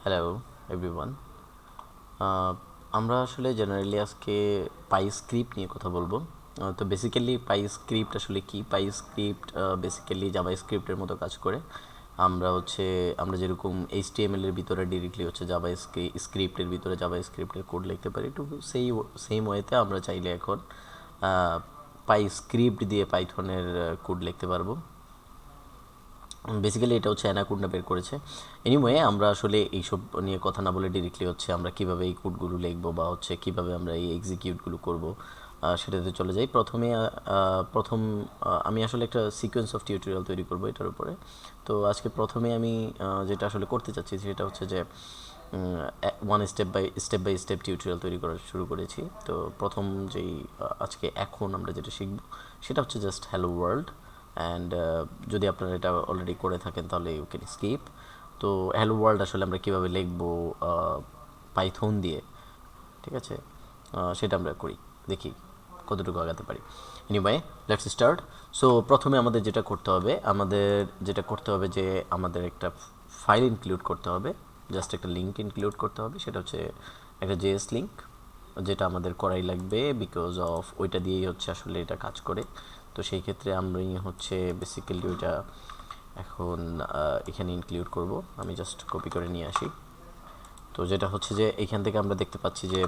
Hello everyone. আমরা আসলে generally আজকে পাইস্ক্রিপ্ট নিয়ে কথা বলবো। তো বেসিক্যালি পাইস্ক্রিপ্ট আসলে কি? পাইস্ক্রিপ্ট বেসিক্যালি জাভাস্ক্রিপ্টের মতো কাজ করে। আমরা যেরকম এইচটিএমএল এর ভিতরে ডিরেক্টলি হচ্ছে জাভা স্ক্রিপ্টের ভিতরে জাভাস্ক্রিপ্টের কোড লিখতে পারি, তো সেম ওয়েতে আমরা চাইলে এখন পাইস্ক্রিপ্ট দিয়ে পাইথনের কোড লিখতে পারবো। বেসিক্যালি এটা হচ্ছে অ্যানাকোন্ডা বের করেছে। এনিওয়ে আমরা আসলে এইসব নিয়ে কথা না বলে ডিরেক্টলি হচ্ছে আমরা কিভাবে এই কোডগুলো লিখবো বা হচ্ছে কিভাবে আমরা এই এক্সিকিউটগুলো করব সেটাতে চলে যাই। আমি আসলে একটা সিকোয়েন্স অফ টিউটোরিয়াল তৈরি করব এটার উপরে। তো আজকে প্রথমে আমি যেটা আসলে করতে চাচ্ছি সেটা হচ্ছে যে স্টেপ বাই স্টেপ টিউটোরিয়াল তৈরি করা শুরু করেছি। তো প্রথম যেই আজকে এখন আমরা যেটা শিখব সেটা হচ্ছে জাস্ট হ্যালো ওয়ার্ল্ড। অ্যান্ড যদি আপনারা এটা অলরেডি করে থাকেন তাহলে ইউ ক্যান স্কিপ। তো হ্যালো ওয়ার্ল্ড আসলে আমরা কীভাবে লিখবো পাইথন দিয়ে, ঠিক আছে? সেটা আমরা করি, দেখি কতটুকু আগাতে পারি। Anyway, let's start. সো প্রথমে আমাদের যেটা করতে হবে যে আমাদের একটা ফাইল ইনক্লুড করতে হবে, জাস্ট একটা লিঙ্ক ইনক্লুড করতে হবে। সেটা হচ্ছে একটা জেএস লিঙ্ক, যেটা আমাদের করাই লাগবে বিকজ অফ ওইটা দিয়েই হচ্ছে আসলে এটা কাজ করে। তো সেই ক্ষেত্রে আমি হচ্ছে বেসিক্যালি ওইটা এখন এখানে ইনক্লুড করব। আমি জাস্ট কপি করে নিয়ে আসি। তো যেটা হচ্ছে যে এইখান থেকে আমরা দেখতে পাচ্ছি যে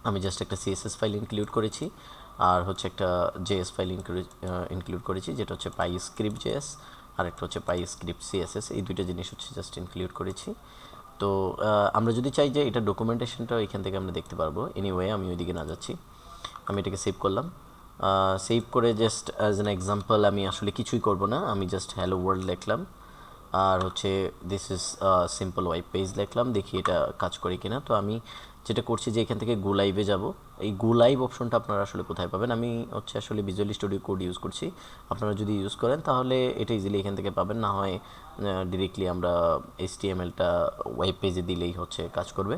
আমি জাস্ট একটা সিএসএস ফাইল ইনক্লুড করেছি আর হচ্ছে একটা জেএস ফাইল ইনক্লুড করেছি, যেটা হচ্ছে পাইস্ক্রিপ্ট জেএস আর একটা হচ্ছে পাইস্ক্রিপ্ট সিএসএস। এই দুইটা জিনিস হচ্ছে জাস্ট ইনক্লুড করেছি। তো আমরা যদি চাই যে এটা ডকুমেন্টেশনটা এখান থেকে আমরা দেখতে পারবো। এনিওয়ে আমি ওইদিকে না যাচ্ছি, আমি এটাকে সেভ করলাম। সেভ করে জাস্ট অ্যাজ অ্যান এক্সাম্পল আমি আসলে কিছুই করব না, আমি জাস্ট হ্যালো ওয়ার্ল্ড লিখলাম আর হচ্ছে this is simple web page লিখলাম, দেখি এটা কাজ করে কিনা। তো আমি যেটা করছি যে এখান থেকে গো লাইভে যাব। এই গো লাইভ অপশনটা আপনারা আসলে কোথায় পাবেন? আমি হচ্ছে আসলে ভিজুয়াল স্টুডিও কোড ইউজ করছি। আপনারা যদি ইউজ করেন তাহলে এটা ইজিলি এখান থেকে পাবেন, না হয় ডিরেক্টলি আমরা এইচটিএমএলটা ওয়েব পেজে দিলেই হচ্ছে কাজ করবে।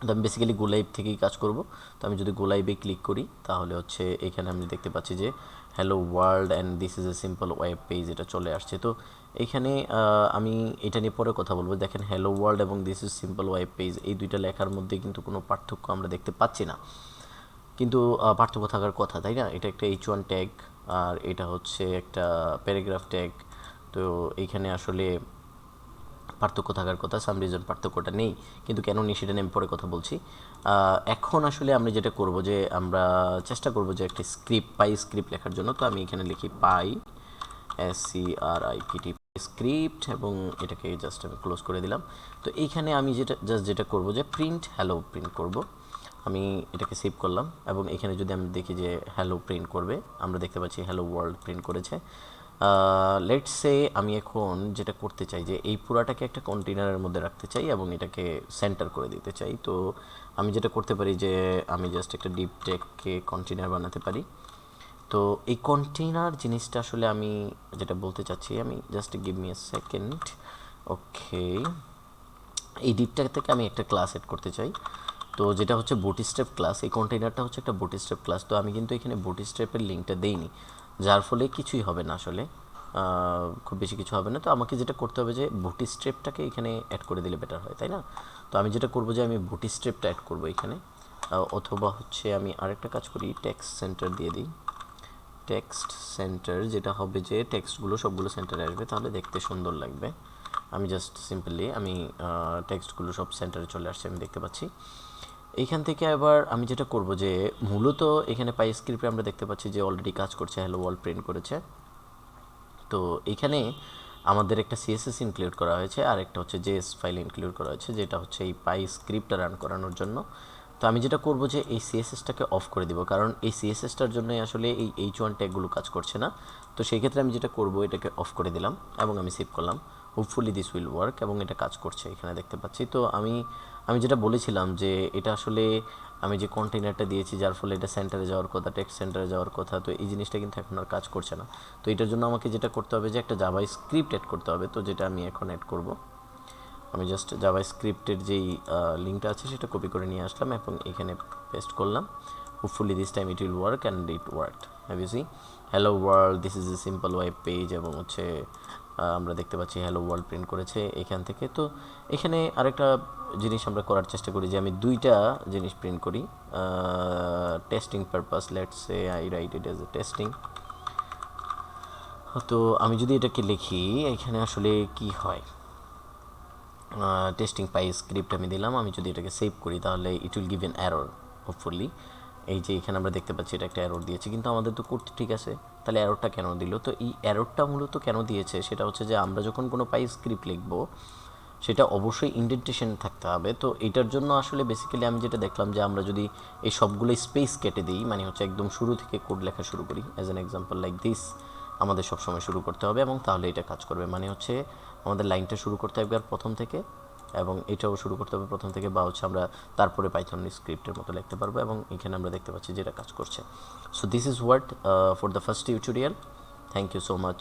তো আমি বেসিক্যালি গো লাইভ থেকেই কাজ করব। তো আমি যদি গো লাইভে ক্লিক করি তাহলে হচ্ছে এখানে আমি দেখতে পাচ্ছি যে hello world and this is a simple web page, এটা চলে আসছে। তো এখানে আমি এটা নিয়ে পরে কথা বলবো। দেখেন হ্যালো ওয়ার্ল্ড এবং this is simple web page, এই দুইটা লেখার মধ্যে কিন্তু কোনো পার্থক্য আমরা দেখতে পাচ্ছি না, কিন্তু পার্থক্য থাকার কথা, তাই না? এটা একটা H1 ট্যাগ আর এটা হচ্ছে একটা প্যারাগ্রাফ ট্যাগ। তো এইখানে আসলে পার্থক্য থাকার কথা, সাম রিজন পার্থক্যটা নেই, কিন্তু কেন নেই সেটা নিয়ে আমি পরে কথা বলছি। এখন আসলে আমরা যেটা করব যে আমরা চেষ্টা করব যে একটা পাই স্ক্রিপ্ট লেখার জন্য। তো আমি এখানে লিখি SCRIPT স্ক্রিপ্ট এবং এটাকে জাস্ট আমি ক্লোজ করে দিলাম। তো এইখানে আমি যেটা করব যে প্রিন্ট করব। আমি এটাকে সেভ করলাম এবং এখানে যদি আমি দেখি যে হ্যালো প্রিন্ট করবে, আমরা দেখতে পাচ্ছি হ্যালো ওয়ার্ল্ড প্রিন্ট করেছে। লেটস সে আমি এখন যেটা করতে চাই যে এই পুরাটাকে একটা কন্টেনারের মধ্যে রাখতে চাই এবং এটাকে সেন্টার করে দিতে চাই। তো আমি যেটা করতে পারি যে আমি জাস্ট একটা ডিপ টেককে কন্টেনার বানাতে পারি। তো এই কন্টেনার জিনিসটা আসলে আমি যেটা বলতে চাচ্ছি, আমি just give me a second. Okay, এই ডিপটা থেকে আমি একটা ক্লাস এড করতে চাই। তো যেটা হচ্ছে বুটস্ট্র্যাপ ক্লাস, এই কন্টেইনারটা হচ্ছে একটা বুটস্ট্র্যাপ ক্লাস। তো আমি কিন্তু এখানে বুটস্ট্র্যাপের লিঙ্কটা দেইনি, যার ফলে কিছুই হবে না আসলে, খুব বেশি কিছু হবে না। তো আমাকে যেটা করতে হবে যে বুটস্ট্র্যাপটাকে এখানে অ্যাড করে দিলে বেটার হয়, তাই না? তো আমি যেটা করবো যে আমি বুটস্ট্র্যাপটা অ্যাড করবো এখানে, অথবা হচ্ছে আমি আরেকটা কাজ করি, টেক্সট সেন্টার দিয়ে দিই। টেক্সট সেন্টার যেটা হবে যে টেক্সটগুলো সবগুলো সেন্টারে আসবে, তাহলে দেখতে সুন্দর লাগবে। আমি জাস্ট সিম্পলি আমি টেক্সটগুলো সব সেন্টারে চলে আসছে আমি দেখতে পাচ্ছি। এইখান থেকে আবার আমি যেটা করব যে মূলত এখানে পাইস্ক্রিপ্টে আমরা দেখতে পাচ্ছি যে অলরেডি কাজ করছে, হ্যালো ওয়ার্ল্ড প্রিন্ট করেছে। তো এখানে আমাদের একটা সিএসএস ইনক্লুড করা হয়েছে আর একটা হচ্ছে জেএস ফাইল ইনক্লুড করা হয়েছে, যেটা হচ্ছে এই পাইস্ক্রিপ্টটা রান করানোর জন্য। তো আমি যেটা করব যে এই সিএসএসটাকে অফ করে দিব, কারণ এই সিএসএসটার জন্যই আসলে এই H1 ট্যাগগুলো কাজ করছে না। তো সেই ক্ষেত্রে আমি যেটা করব এটাকে অফ করে দিলাম এবং আমি সেভ করলাম। হোপফুলি দিস উইল ওয়ার্ক, এবং এটা কাজ করছে এখানে দেখতে পাচ্ছি। তো আমি আমি যেটা বলেছিলাম যে এটা আসলে আমি যে কন্টেইনারটা দিয়েছি যার ফলে এটা সেন্টারে যাওয়ার কথা, টেক্সট সেন্টারে যাওয়ার কথা, তো এই জিনিসটা কিন্তু এখন আর কাজ করছে না। তো এটার জন্য আমাকে যেটা করতে হবে যে একটা জাভা স্ক্রিপ্ট অ্যাড করতে হবে। তো যেটা আমি এখন অ্যাড করব, আমি জাস্ট জাভা স্ক্রিপ্টের যেই লিঙ্কটা আছে সেটা কপি করে নিয়ে আসলাম এবং এখানে পেস্ট করলাম। Hopefully this time it will work, and it worked. Have you see hello world, this is a simple web page, এবং হচ্ছে আমরা দেখতে পাচ্ছি হ্যালো ওয়ার্ল্ড প্রিন্ট করেছে এখান থেকে। তো এখানে আরেকটা জিনিস আমরা করার চেষ্টা করি যে আমি দুইটা জিনিস প্রিন্ট করি testing purpose, let's say I right it as a testing. তো আমি যদি এটাকে লিখি এখানে আসলে কি হয়, টেস্টিং পাই স্ক্রিপ্ট আমি দিলাম, আমি যদি এটাকে সেভ করি তাহলে it will give N error hopefully. এই যে এখানে আমরা দেখতে পাচ্ছি এটা একটা এরর দিয়েছে, কিন্তু আমাদের তো করতে ঠিক আছে, তাহলে এররটা কেন দিল? তো এই এররটা মূলত কেন দিয়েছে সেটা হচ্ছে যে আমরা যখন কোনো পাই স্ক্রিপ্ট লিখবো সেটা অবশ্যই ইন্ডেন্টেশন থাকতে হবে। তো এটার জন্য আসলে বেসিক্যালি আমি যেটা দেখলাম যে আমরা যদি এই সবগুলো স্পেস কেটে দিই, মানে হচ্ছে একদম শুরু থেকে কোড লেখা শুরু করি, as an example like this, আমাদের সবসময় শুরু করতে হবে এবং তাহলে এটা কাজ করবে। মানে হচ্ছে আমাদের লাইনটা শুরু করতে হবে আর প্রথম থেকে, এবং এটাও শুরু করতে হবে প্রথম থেকে, বা হচ্ছে আমরা তারপরে পাইথন স্ক্রিপ্টের মতো লিখতে পারবো, এবং এখানে আমরা দেখতে পাচ্ছি যে এটা কাজ করছে। So this is what for the first tutorial. Thank you so much.